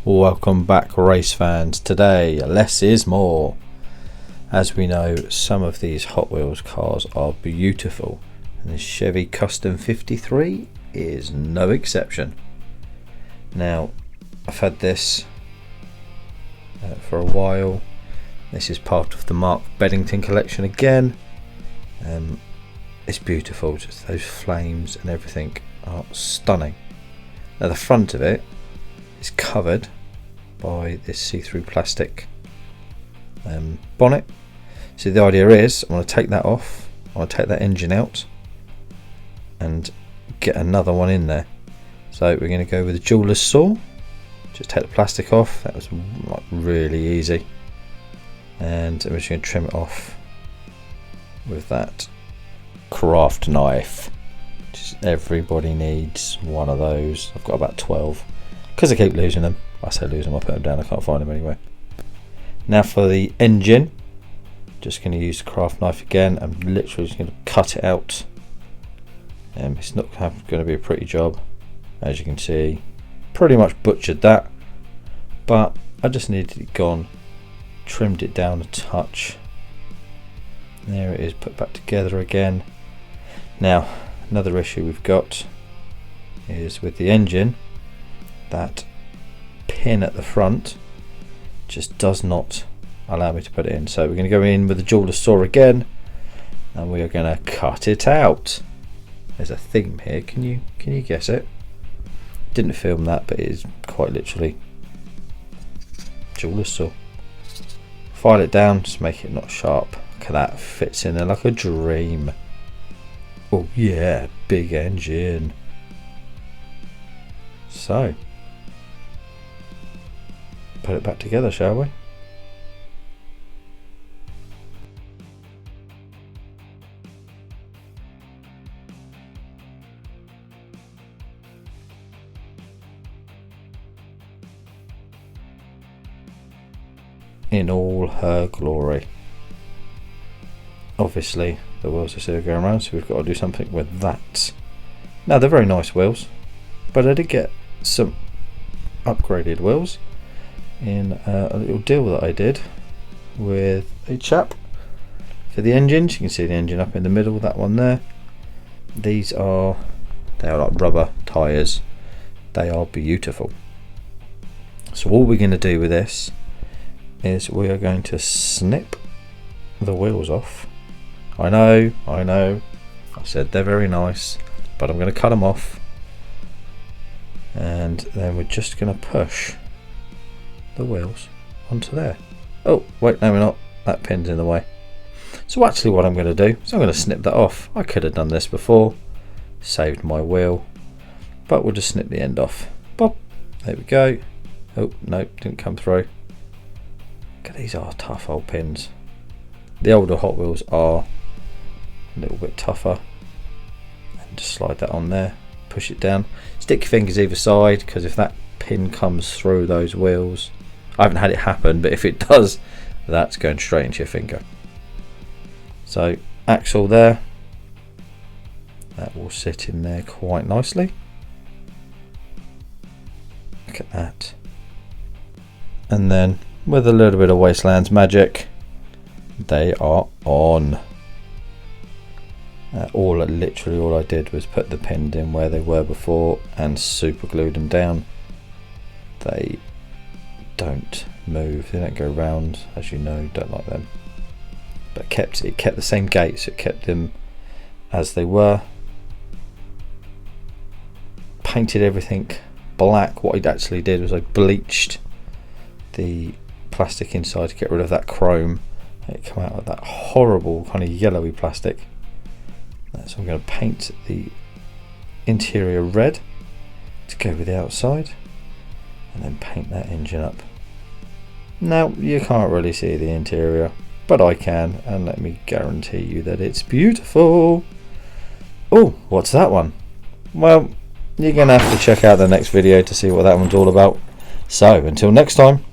Welcome back, race fans. Today, less is more. As we know, some of these Hot Wheels cars are beautiful, and the Chevy Custom 53 is no exception. Now, I've had this for a while. This is part of the Mark Beddington collection again. It's beautiful, just those flames and everything are stunning. Now the front of it is covered by this see-through plastic bonnet. So the idea is I'm going to take that off, I'm going to take that engine out and get another one in there. So we're going to go with a jeweler's saw, just take the plastic off. That was like really easy, and I'm just going to trim it off with that craft knife. Just everybody needs one of those. I've got about 12 because I keep losing them. I say losing them, I put them down, I can't find them anyway. Now for the engine, just going to use the craft knife again. I'm literally just going to cut it out. It's not going to be a pretty job, as you can see. Pretty much butchered that, but I just needed it gone. Trimmed it down a touch. There it is, put back together again. Now another issue we've got is with the engine, that pin at the front just does not allow me to put it in. So we're going to go in with the jeweler's saw again, and we are going to cut it out. There's a theme here. Can you guess it? Didn't film that, but it is quite literally jeweler's saw. File it down, just make it not sharp. Look at that, fits in there like a dream. Oh yeah, big engine. So, put it back together, shall we? In all her glory. Obviously the wheels are still going around, so we've got to do something with that. Now they're very nice wheels, but I did get some upgraded wheels in a little deal that I did with a chap for the engines. You can see the engine up in the middle, that one there. They are like rubber tyres. They are beautiful. So all we're going to do with this is we are going to snip the wheels off. I know, I said they're very nice, but I'm going to cut them off, and then we're just going to push the wheels onto there. Oh wait, no we're not, that pin's in the way. So actually what I'm going to do is I'm going to snip that off. I could have done this before, saved my wheel, but we'll just snip the end off. Bop, there we go. Oh no, didn't come through. Look at these, are tough old pins. The older Hot Wheels are a little bit tougher. And just slide that on there, push it down. Stick your fingers either side, because if that pin comes through those wheels, I haven't had it happen, but if it does, that's going straight into your finger. So axle there, that will sit in there quite nicely. Look at that. And then with a little bit of Wastelands magic, they are on. Literally all I did was put the pins in where they were before and super glued them down. They don't move, they don't go round, as you know, don't like them. But it kept the same gate, so it kept them as they were. Painted everything black. What I actually did was I bleached the plastic inside to get rid of that chrome. It came out of that horrible kind of yellowy plastic. So I'm going to paint the interior red to go with the outside, and then paint that engine up. Now you can't really see the interior, but I can, and let me guarantee you that it's beautiful. Oh, what's that one? Well, you're going to have to check out the next video to see what that one's all about. So until next time.